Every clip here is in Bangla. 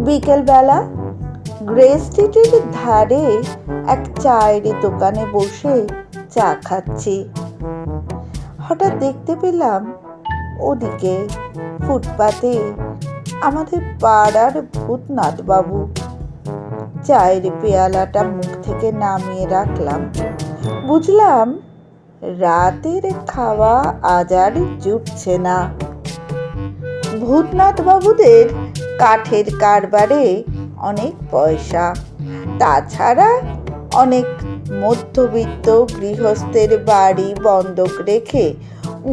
বিকেলবেলা গ্রে স্ট্রিটের ধারে এক চায়ের দোকানে বসে চা খাচ্ছি। হঠাৎ দেখতে পেলাম ওদিকে ফুটপাতে আমাদের পাড়ার ভূতনাথ বাবু। চায়ের পেয়ালাটা মুখ থেকে নামিয়ে রাখলাম। বুঝলাম রাতের খাওয়া আজ আর জুটছে না। ভূতনাথ বাবুদের কাঠের কারবারে অনেক পয়সা, তাছাড়া অনেক মধ্যবিত্ত গৃহস্থের বাড়ি বন্ধক রেখে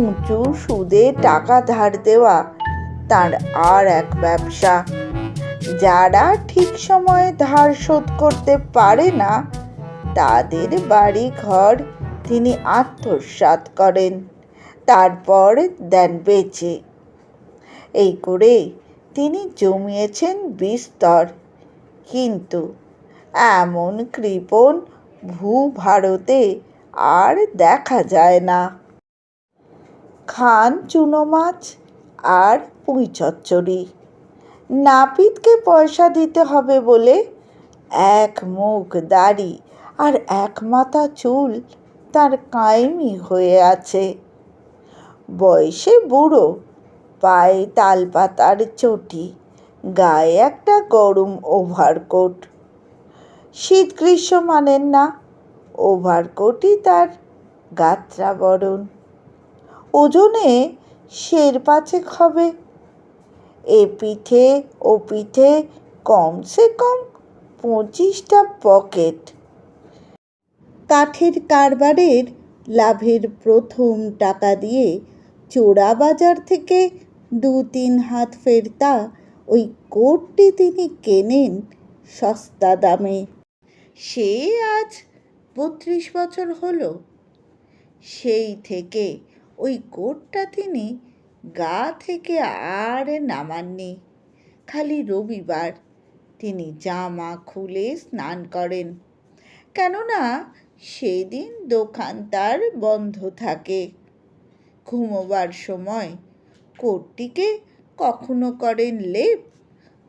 উঁচু সুদে টাকা ধার দেওয়া তার আর এক ব্যবসা। যারা ঠিক সময়ে ধার শোধ করতে পারে না তাদের বাড়ি ঘর তিনি আত্মসাৎ করেন, তারপর দেন বেচে। এই করে তিনি জমিয়েছেন বিস্তর। কিন্তু এমন কৃপণ ভূভারতে আর দেখা যায় না। খান চুনো মাছ আর পুঁই চচ্চড়ি। নাপিতকে পয়সা দিতে হবে বলে এক মুখ দাড়ি আর এক মাথা চুল তার কায়েমি হয়ে আছে। বয়সে বুড়ো, পায়ে তালপাতার চটি, গায়ে একটা গরম ওভারকোট। শীত গ্রীষ্ম মানেন না, ওভারকোটই তার গাত্রাবরণ। ওজনে সের পাঁচেক হবে। এ পিঠে ও পিঠে কমসে কম 25টা পকেট। কাঠের কারবারের লাভের প্রথম টাকা দিয়ে চোরা বাজার থেকে 2-3 হাত ফেরতা ওই কোটটি তিনি কেনেন সস্তা দামে। সে আজ 32 বছর হলো। সেই থেকে ওই কোটটা তিনি গা থেকে আর নামাননি। খালি রবিবার তিনি জামা খুলে স্নান করেন, কেননা সেদিন দোকান তার বন্ধ থাকে। ঘুমোবার সময় কোটটিকে কখনো করেন লেপ,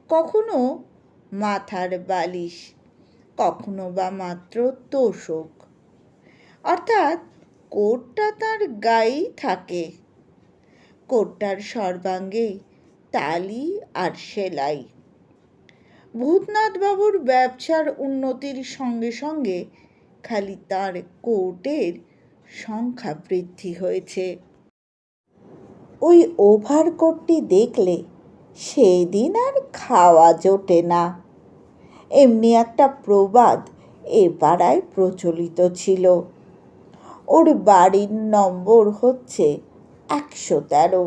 কখনো মাথার বালিশ, কখনো বা মাত্র তোশক। অর্থাৎ কোটটা তার গায়েই থাকে। কোটটার সর্বাঙ্গে তালি আর সেলাই। ভূতনাথ বাবুর ব্যবসার উন্নতির সঙ্গে সঙ্গে খালি তার কোটের সংখ্যা বৃদ্ধি হয়েছে। ওই ওভারকোটটি দেখলে সেদিন আর খাওয়া জোটে না। এমনি একটা প্রবাদ এ পাড়ায় প্রচলিত ছিল। ওর বাড়ির নম্বর হচ্ছে 113।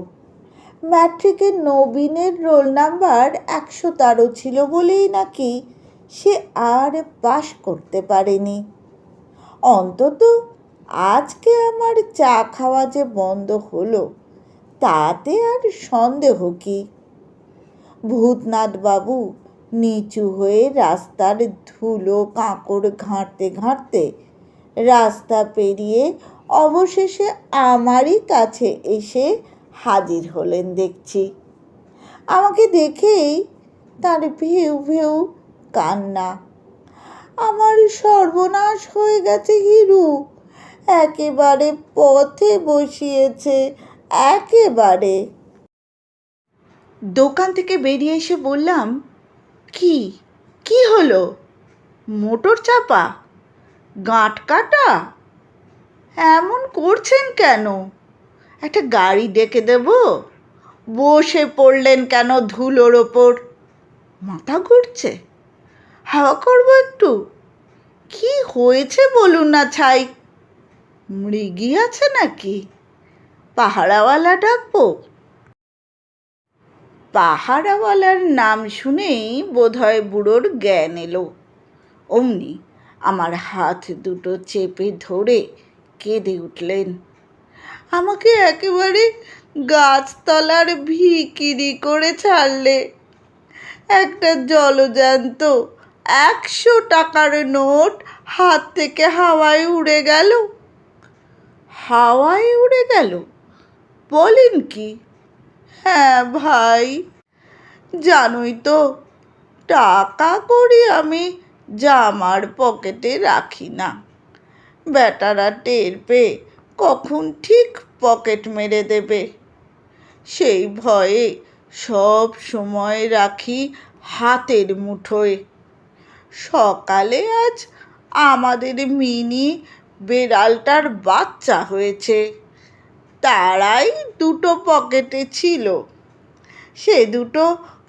ম্যাট্রিকের নবীনের রোল নাম্বার 113 ছিল বলেই নাকি সে আর পাশ করতে পারেনি। অন্তত আজকে আমার চা খাওয়া যে বন্ধ হলো তাতে আর সন্দেহ কি। ভূতনাথ বাবু নিচু হয়ে রাস্তার ধুলো কাঁকড় ঘাঁটতে ঘাঁটতে রাস্তা পেরিয়ে অবশেষে আমারই কাছে এসে হাজির হলেন দেখছি। আমাকে দেখেই তার ভেউ ভেউ কান্না। আমার সর্বনাশ হয়ে গেছে হিরু, একেবারে পথে বসিয়েছে, একেবারে। দোকান থেকে বেরিয়ে এসে বললাম, কি কি হলো? মোটর চাপা? গাঁট কাটা? এমন করছেন কেন? একটা গাড়ি ডেকে দেব? বসে পড়লেন কেন ধুলোর ওপর? মাথা ঘুরছে? হাওয়া করবো একটু? কি হয়েছে বলুন না ছাই। মৃগী আছে নাকি? পাহারাওয়ালা ডাকবো? পাহারাওয়ালার নাম শুনেই বোধহয় বুড়োর জ্ঞান এলো। অমনি আমার হাত দুটো চেপে ধরে কেঁদে উঠলেন। আমাকে একেবারে গাছতলার ভিখিরি করে ছাড়লে। একটা জলজ্যান্ত 100 টাকার নোট হাত থেকে হাওয়ায় উড়ে গেল। হাওয়ায় উড়ে গেল? বলেন কি? হ্যাঁ ভাই, জানোই তো টাকা কড়ি আমি জামার পকেটে রাখি না। বেটারা টের পেয়ে কখন ঠিক পকেট মেরে দেবে, সেই ভয়ে সব সময় রাখি হাতের মুঠোয়। সকালে আজ আমাদের মিনি বেড়ালটার বাচ্চা হয়েছে, তারাই দুটো পকেটে ছিল। সে দুটো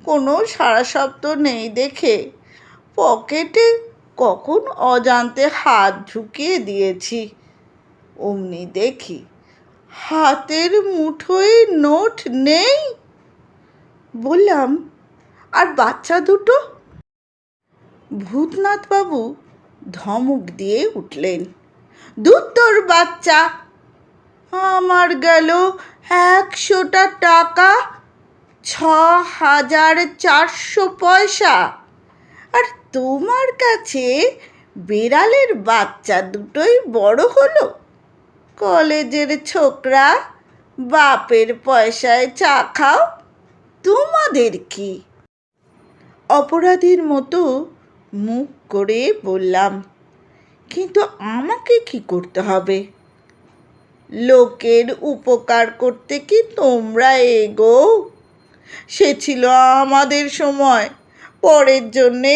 কোনো সাড়া শব্দ নেই দেখে পকেটে কখন অজান্তে হাত ঢুকিয়ে দিয়েছি। অমনি দেখি হাতের মুঠোয় নোট নেই। বললাম, আর বাচ্চা দুটো? ভূতনাথবাবু ধমক দিয়ে উঠলেন, দূর তোর বাচ্চা! আমার গেল 100টা টাকা, 6400 পয়সা, আর তোমার কাছে বিড়ালের বাচ্চা দুটোই বড় হলো। কলেজের ছোকরা, বাপের পয়সায় চা খাও, তোমাদের কি? অপরাধীর মতো মুখ করে বললাম, কিন্তু আমাকে কি করতে হবে? লোকের উপকার করতে কি তোমরা এগো? সে ছিল আমাদের সময়, পরের জন্যে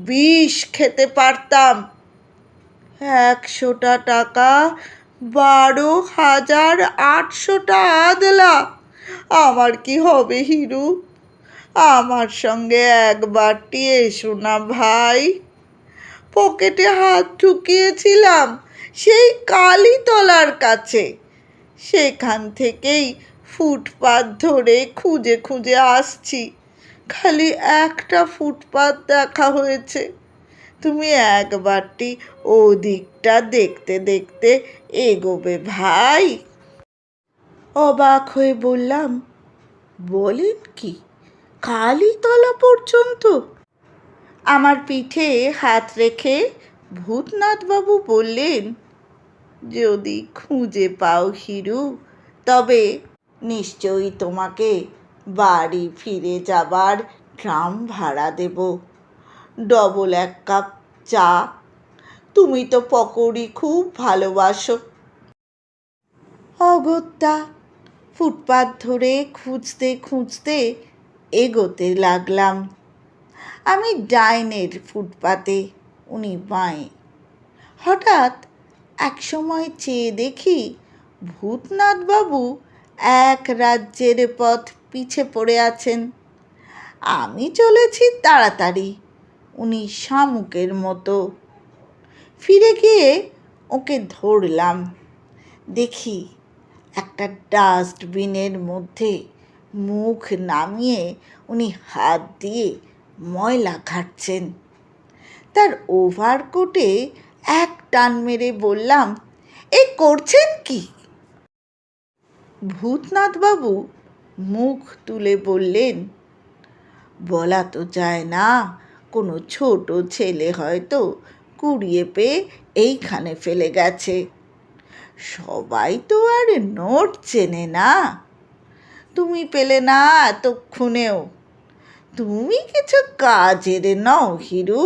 বিষ খেতে পারতাম। 100টা টাকা, 12,800টা আদলা, আমার কি হবে হিরু? আমার সঙ্গে একবারটি এসো না ভাই। পকেটে হাত ঢুকিয়েছিলাম সেই কালীতলার কাছে, সেখান থেকেই ফুটপাত ধরে খুঁজে খুঁজে আসছি। খালি একটা ফুটপাত দেখা হয়েছে। তুমি একবারটি ওদিকটা দেখতে দেখতে এগোবে ভাই। অবাক হয়ে বললাম, বলেন কি, কালীতলা পর্যন্ত? আমার পিঠে হাত রেখে ভূতনাথবাবু বললেন, যদি খুঁজে পাও হিরু, তবে নিশ্চয়ই তোমাকে বাড়ি ফিরে যাবার ট্রাম ভাড়া দেব। ডবল 1 কাপ চা, তুমি তো পকোড়ি খুব ভালোবাসো। অগত্যা ফুটপাত ধরে খুঁজতে খুঁজতে এগোতে লাগলাম। আমি ডাইনের ফুটপাতে, উনি বাঁয়ে। হঠাৎ এক সময় চেয়ে দেখি ভূতনাথবাবু এক রাজ্যের পথ পিছে পড়ে আছেন। আমি চলেছি তাড়াতাড়ি, উনি শামুকের মতো। ফিরে গিয়ে ওকে ধরলাম। দেখি একটা ডাস্টবিনের মধ্যে মুখ নামিয়ে উনি হাত দিয়ে ময়লা ঘাঁটছেন। তার ওভারকোটে এক টান মেরে বললাম, এ করছেন কি? ভূতনাথবাবু মুখ তুলে বললেন, বলা তো যায় না, কোনো ছোট ছেলে হয়তো কুড়িয়ে পেয়ে এইখানে ফেলে গেছে। সবাই তো আর নোট চেনে না। তুমি পেলে না এতক্ষণেও। তুমি কিছু কাজের নও হিরু,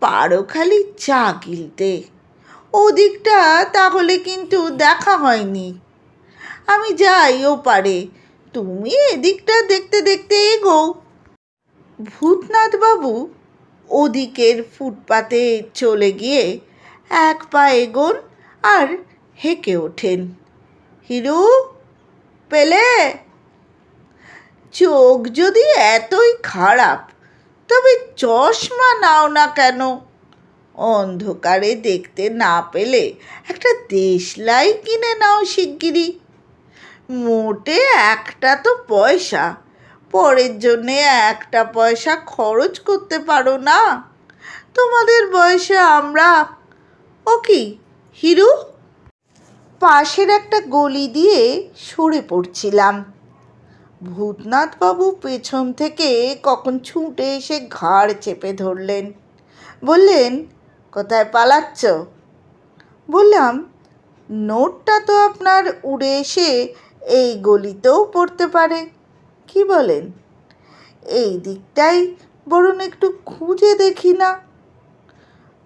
পারো খালি চা গিলতে। ওদিকটা তাহলে কিন্তু দেখা হয়নি। আমি যাই ওপারে, তুমি এদিকটা দেখতে দেখতে এগো। ভূতনাথবাবু ওদিকের ফুটপাতে চলে গিয়ে এক পা এগোন আর হেঁকে ওঠেন, হিরু পেলে? চোখ যদি এতই খারাপ, তবে চশমা নাও না কেন? অন্ধকারে দেখতে না পেলে একটা দেশলাই কিনে নাও শিগগিরি। মোটে একটা তো পয়সা, পরের জন্যে একটা পয়সা খরচ করতে পারো না? তোমাদের বয়সে আমরা। ও কি হিরু? পাশের একটা গলি দিয়ে সরে পড়ছিলাম। ভূতনাথবাবু পেছন থেকে কখন ছুটে এসে ঘাড় চেপে ধরলেন। বললেন, কোথায় পালাচ্ছ? বললাম, নোটটা তো আপনার উড়ে এসে এই গলিতেও পড়তে পারে, কি বলেন? এই দিকটাই বরং একটু খুঁজে দেখি না।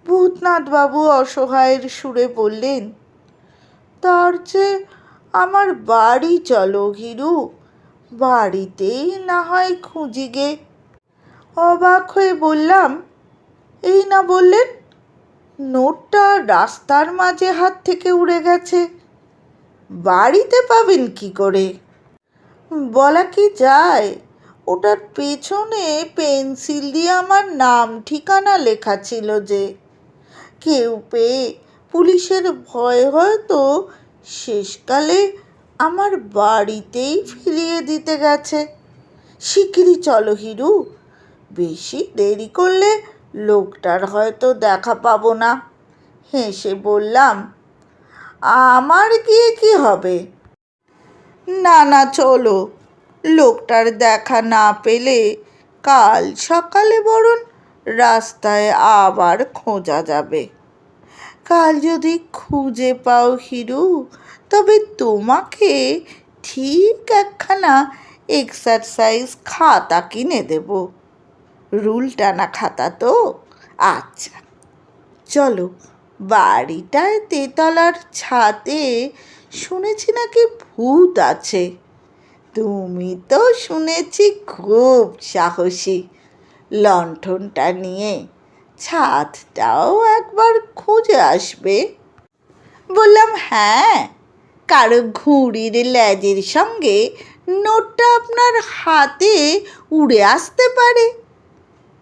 ভূতনাথবাবু অসহায়ের সুরে বললেন, তার চেয়ে আমার বাড়ি চলো হিরু, বাড়িতেই না হয় খুঁজি গে। অবাক হয়ে বললাম, এই না বললেন নোটটা রাস্তার মাঝে হাত থেকে উড়ে গেছে, বাড়িতে পাবেন কি করে? বলা কি যায়, ওটার পেছনে পেন্সিল দিয়ে আমার নাম ঠিকানা লেখা ছিল যে। কেউ পেয়ে পুলিশের ভয় হয়তো শেষকালে আমার বাড়িতেই ফিরিয়ে দিতে গেছে। শিগগিরই চলো হিরু, বেশি দেরি করলে লোকটার হয়তো দেখা পাবো না। হেসে বললাম, আমার গিয়ে কি হবে? না না চলো, লোকটার দেখা না পেলে কাল সকালে বরং রাস্তায় আবার খোঁজা যাবে। কাল যদি খুঁজে পাও হিরু, তবে তোমাকে ঠিক একখানা এক্সারসাইজ খাতা কিনে দেব। রুল টানা খাতা তো। আচ্ছা চলো, বাড়িটায় তেতলার ছাদে শুনেছি নাকি ভূত আছে। তুমি তো শুনেছি খুব সাহসী, লণ্ঠনটা নিয়ে ছাদটাও একবার খুঁজে আসবে। বললাম, হ্যাঁ, কারো ঘুড়ির লেজের সঙ্গে নোটটা আপনার হাতে উড়ে আসতে পারে।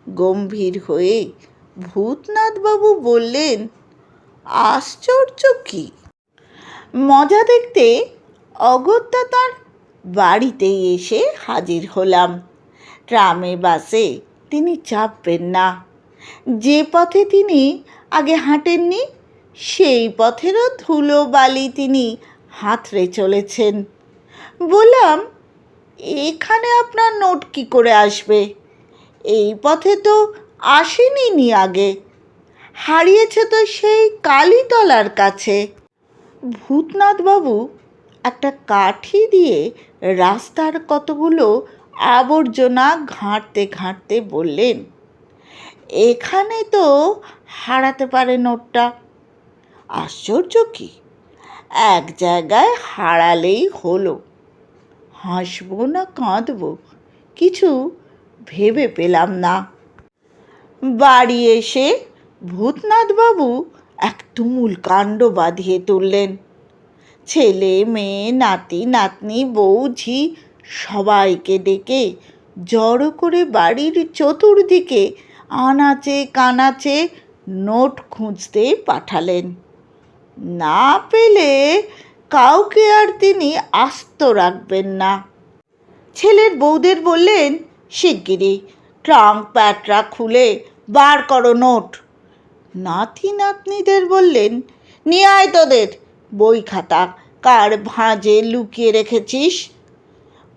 গম্ভীর হয়ে ভূতনাথবাবু বললেন, আশ্চর্য কি? মজা দেখতে অগত্যা তার বাড়িতেই এসে হাজির হলাম। ট্রামে বাসে তিনি চাপবেন না। যে পথে তিনি আগে হাঁটেননি সেই পথেরও ধুলো বালি তিনি হাতড়ে চলেছেন। বললাম, এখানে আপনার নোট কি করে আসবে? এই পথে তো আসেনি আগে, হারিয়েছে তো সেই কালীতলার কাছে। ভূতনাথবাবু একটা কাঠি দিয়ে রাস্তার কতগুলো আবর্জনা ঘাঁটতে ঘাঁটতে বললেন, এখানে তো হারাতে পারে নোটটা। আশ্চর্য কি, এক জায়গায় হারালেই হলো। হাসবো না কাঁদবো কিছু ভেবে পেলাম না। বাড়ি এসে ভূতনাথবাবু এক তুমুল কাণ্ড বাঁধিয়ে তুললেন। ছেলে মেয়ে নাতি নাতনি বউ ঝি সবাইকে ডেকে জড়ো করে বাড়ির চতুর্দিকে আনাচে কানাচে নোট খুঁজতে পাঠালেন। না পেলে কাউকে আর তিনি আস্ত রাখবেন না। ছেলের বউদের বললেন, শিগগিরই ট্রাঙ্ক প্যাটরা খুলে বার করো নোট। নাতি নাতনিদের বললেন, নিয়ে আয় তোদের বই খাতা, কার ভাঁজে লুকিয়ে রেখেছিস।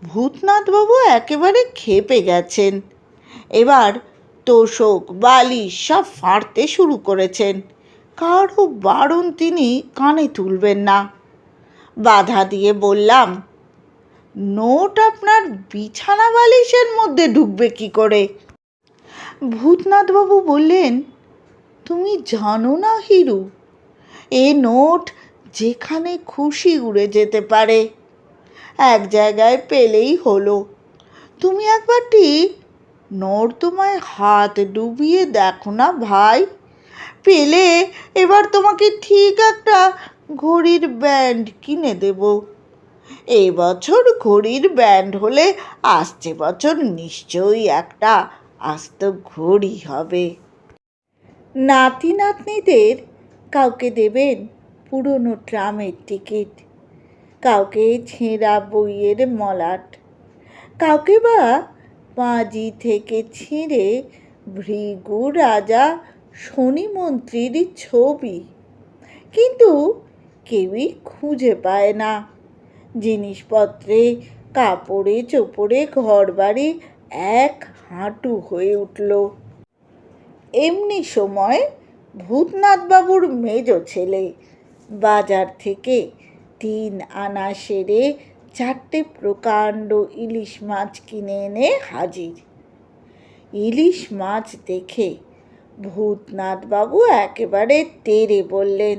ভূতনাথবাবু একেবারে ক্ষেপে গেছেন। এবার তোষক বালিশ সব ফাঁড়তে শুরু করেছেন। কারও বারণ তিনি কানে তুলবেন না। বাধা দিয়ে বললাম, নোট আপনার বিছানা বালিশের মধ্যে ঢুকবে কি করে? ভূতনাথবাবু বললেন, তুমি জানো না হিরু, এ নোট যেখানে খুশি উড়ে যেতে পারে। এক জায়গায় পেলেই হলো। তুমি একবারটি নর্দমায় হাত ডুবিয়ে দেখো না ভাই, পেলে এবার তোমাকে ঠিক একটা ঘড়ির ব্যান্ড কিনে দেব। এবছর ঘড়ির ব্যান্ড হলে আসছে বছর নিশ্চয়ই একটা আস্ত ঘড়ি হবে। নাতি নাতনিদের কাউকে দেবেন পুরনো ট্রামের টিকিট, কাউকে ছেঁড়া বইয়ের মলাট, কাউকে বা পাঁজি থেকে ছিঁড়ে ভৃগু রাজা শনি মন্ত্রীর ছবি। কিন্তু কেউই খুঁজে পায় না। জিনিসপত্রে কাপড়ে চোপড়ে ঘরবাড়ি এক হাঁটু হয়ে উঠল। এমনি সময় ভূতনাথবাবুর মেজ ছেলে বাজার থেকে 3 আনা সেরে 4টে প্রকাণ্ড ইলিশ মাছ কিনে এনে হাজির। ইলিশ মাছ দেখে ভূতনাথবাবু একেবারে তেড়ে বললেন,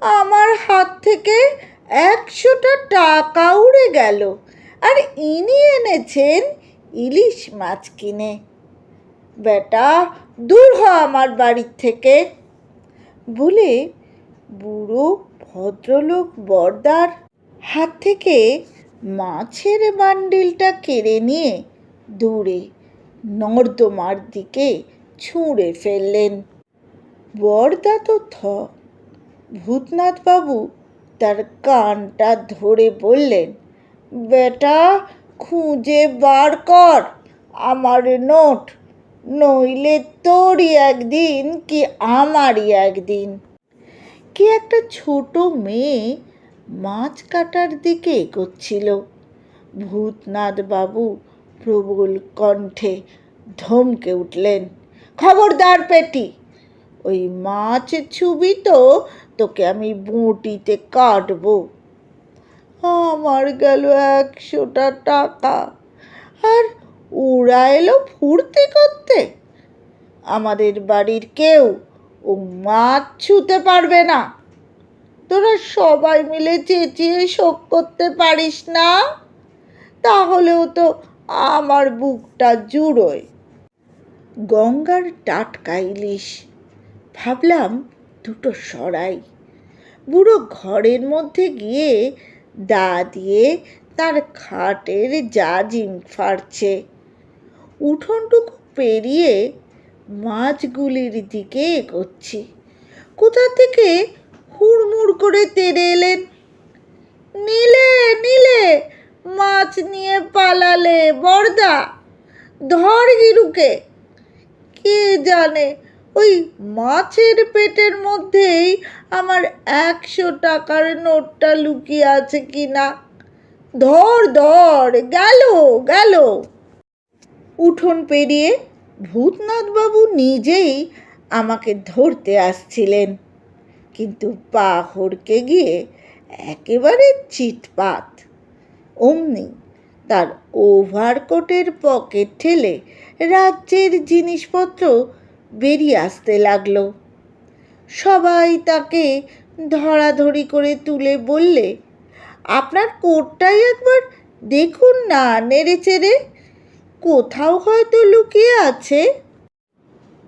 আমার হাত থেকে 100টা টাকা উড়ে গেল, আর ইনি এনেছেন ইলিশ মাছ কিনে। বেটা, দূর হ আমার বাড়ির থেকে। বলে বুড়ো ভদ্রলোক বরদার হাত থেকে মাছের বান্ডিলটা কেড়ে নিয়ে দূরে নর্দমার দিকে ছুঁড়ে ফেললেন। বরদা তো থ। ভূতনাথবাবু তার কানটা ধরে বললেন, বেটা, খুঁজে বার কর আমার নোট, নইলে তোরই একদিন কি আমারই একদিন। কি একটা ছোট মেয়ে মাছ কাটার দিকে এগোচ্ছিল। ভূতনাথবাবু প্রবল কণ্ঠে ধমকে উঠলেন, খবরদার পেটি, ওই মাছ ছুবি তো তোকে আমি বঁটিতে কাটবো। আমার গেল 100টা টাকা, আর ওরা এলো ফুর্তি করতে। আমাদের বাড়ির কেউ ও মাছ ছুঁতে পারবে না। তোরা সবাই মিলে চেঁচিয়ে শোক করতে পারিস না? তাহলেও তো আমার বুকটা জুড়োয়। গঙ্গার টাটকা ইলিশ, ভাবলাম দুটো সরাই। বুড়ো ঘরের মধ্যে গিয়ে দা দিয়ে তার খাটের জাজিম ফাড়ছে। উঠোনটুকু পেরিয়ে মাছগুলির দিকে এগোচ্ছি। কোথা থেকে হুড়মুড় করে তেড়ে এলেন। নিলে নিলে, মাছ নিয়ে পালালে বরদা, ধর হিরুকে। কে জানে ওই মাছের পেটের মধ্যেই আমার 100 টাকার নোটটা লুকিয়ে আছে কিনা। ধর ধর, গেল গেল। উঠোন পেরিয়ে ভূতনাথবাবু নিজেই আমাকে ধরতে আসছিলেন, কিন্তু পা হড়কে গিয়ে একেবারে চিৎপাত। অমনি তার ওভারকোটের পকেট ঠেলে রাজ্যের জিনিসপত্র বেরিয়ে আসতে লাগলো। সবাই তাকে ধরাধরি করে তুলে বললে, আপনার কোটটাই একবার দেখুন না নেড়ে চেড়ে, কোথাও হয়তো লুকিয়ে আছে।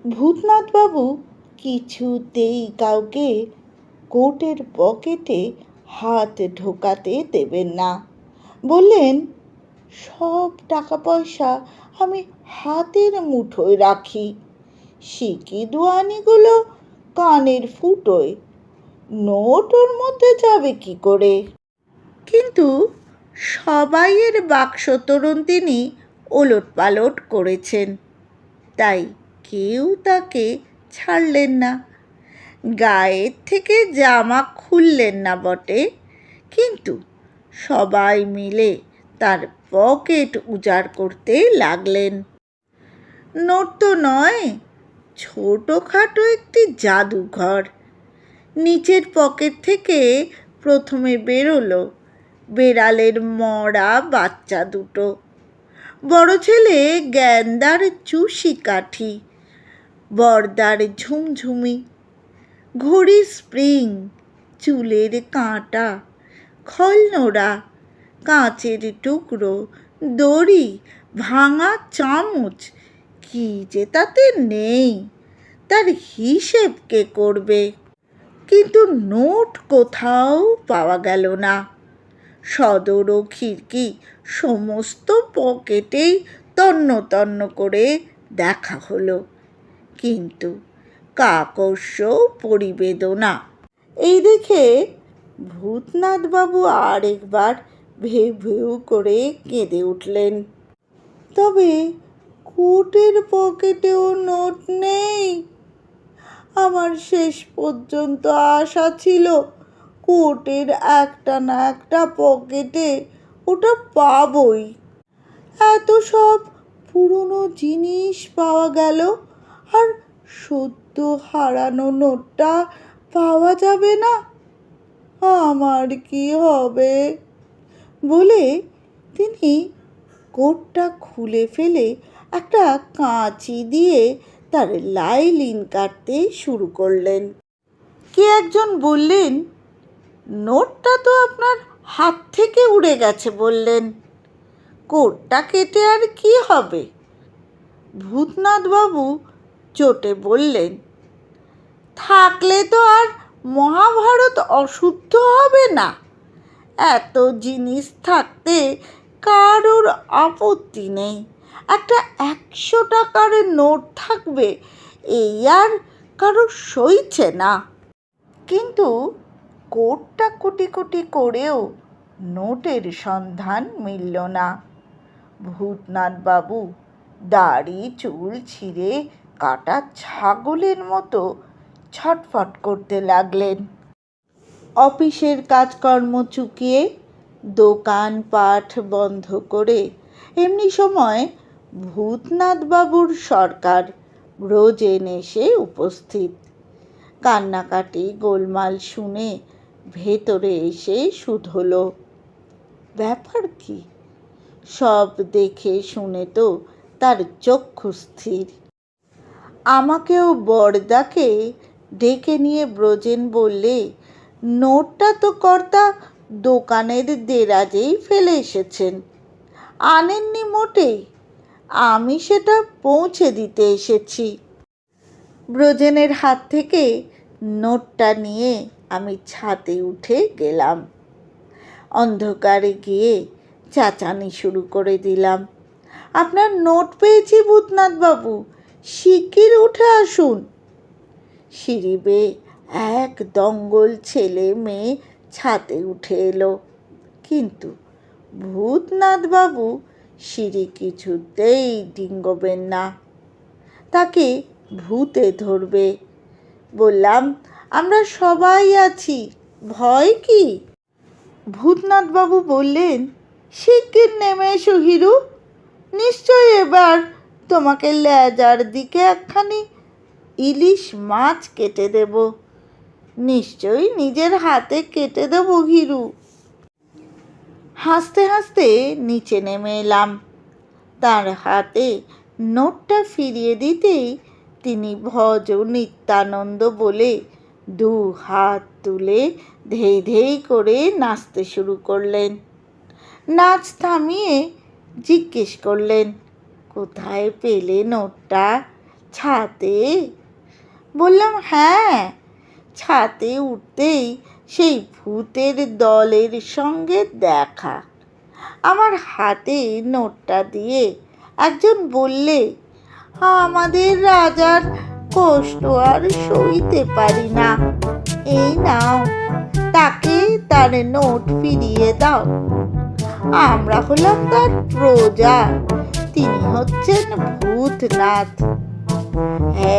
ভূতনাথবাবু কিছুতেই কাউকে কোটের পকেটে হাত ঢোকাতে দেবেন না। বললেন, সব টাকা পয়সা আমি হাতের মুঠোয় রাখি, সিকি দুয়ানিগুলো কানের ফুটোয়, নোট ওর মধ্যে যাবে কি করে। কিন্তু সবাইয়ের বাক্স তোরণ তিনি ওলট পালট করেছেন, তাই কেউ তাকে ছাড়লেন না। গায়ের থেকে জামা খুললেন না বটে, কিন্তু সবাই মিলে তার পকেট উজাড় করতে লাগলেন। নোট তো নয়, ছোটোখাটো একটি জাদুঘর। নিচের পকেট থেকে প্রথমে বেরোলো বেড়ালের মরা বাচ্চা দুটো, বড় ছেলে গ্যান্দার চুষি কাঠি, বরদার ঝুমঝুমি, ঘড়ির স্প্রিং, চুলের কাঁটা, খলনোড়া, কাঁচের টুকরো, দড়ি, ভাঙা চামচ, কি যে তাতে নেই, তার হিসেব কে করবে। কিন্তু নোট কোথাও পাওয়া গেল না। সদর ও খিড়কি সমস্ত পকেটেই তন্ন তন্ন করে দেখা হলো, কিন্তু কাকস্য পরিবেদনা। এই দেখে ভূতনাথবাবু আরেকবার ভেউ ভেউ করে কেঁদে উঠলেন। তবে কোটের পকেটেও নোট নেই। আমার শেষ পর্যন্ত আশা ছিল কোটের একটা না একটা পকেটে ওটা পাবই। এত সব পুরনো জিনিস পাওয়া গেল, আর সদ্য হারানো নোটটা পাওয়া যাবে না। আমার কি হবে? বলে তিনি কোটটা খুলে ফেলে একটা কাঁচি দিয়ে তার লাইলিন কাটতে শুরু করলেন। কে একজন বললেন, নোটটা তো আপনার হাত থেকে উড়ে গেছে বললেন, কোটটা কেটে আর কি হবে? ভূতনাথবাবু চটে বললেন, থাকলে তো আর মহাভারত অশুদ্ধ হবে না। এত জিনিস থাকতে কারোর আপত্তি নেই, একটা 100 টাকার নোট থাকবে এই আর কারোর সইছে না। কিন্তু কোটটা কুটি করেও নোটের সন্ধান মিলল না। ভূতনাথবাবু দাড়ি চুল ছিঁড়ে কাটা ছাগলের মতো ছটফট করতে লাগলেন। অফিসের কাজকর্ম চুকিয়ে দোকানপাট বন্ধ করে এমনি সময় ভূতনাথবাবুর সরকার ব্রজেন এসে উপস্থিত। কান্নাকাটি গোলমাল শুনে ভেতরে এসে শুধল, ব্যাপার কি? সব দেখে শুনে তো তার চক্ষু স্থির। আমাকেও বরদাকে ডেকে নিয়ে ব্রজেন বললে, নোটটা তো কর্তা দোকানের দেরাজেই ফেলে এসেছেন, আনেননি মোটেই, আমি সেটা পৌঁছে দিতে এসেছি। ব্রজেনের হাত থেকে নোটটা নিয়ে আমি ছাদে উঠে গেলাম। অন্ধকারে গিয়ে চেঁচানি শুরু করে দিলাম, আপনার নোট পেয়েছি ভূতনাথবাবু, শিগগির উঠে আসুন। সিঁড়ি বেয়ে এক দঙ্গল ছেলে মেয়ে ছাদে উঠে এলো, কিন্তু ভূতনাথবাবু সিঁড়ি কিছুতেই ডিঙ্গোবেন না, তাকে ভূতে ধরবে। বললাম, আমরা সবাই আছি, ভয় কি? ভূতনাথবাবু বললেন, শিগগির নেমে এসো হিরু, নিশ্চয়ই এবার তোমাকে লেজার দিকে একখানি ইলিশ মাছ কেটে দেব, নিশ্চয়ই নিজের হাতে কেটে দেব হিরু। হাসতে হাসতে নিচে নেমে এলাম। তার হাতে নোটটা ফিরিয়ে দিতেই তিনি ভজ নিত্যানন্দ বলে 2 হাত তুলে ধেই ধেই করে নাচতে শুরু করলেন। নাচ থামিয়ে জিজ্ঞেস করলেন, কোথায় পেলে নোটটা? ছাতে? বললাম, হ্যাঁ, ছাতে উঠতেই সেই ভূতের দলের সঙ্গে দেখা। আমার হাতে নোটটা দিয়ে একজন বললে, আমাদের রাজার কষ্ট আর সইতে পারি না, এই নাও, তাকে তার নোট ফিরিয়ে দাও। আমরা হলাম তার প্রজা, তিনি হচ্ছেন ভূতনাথ।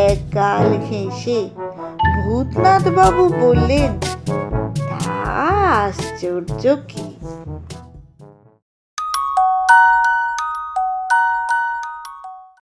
এক গাল হেসে ভূতনাথবাবু বললেন, তা আশ্চর্য কি,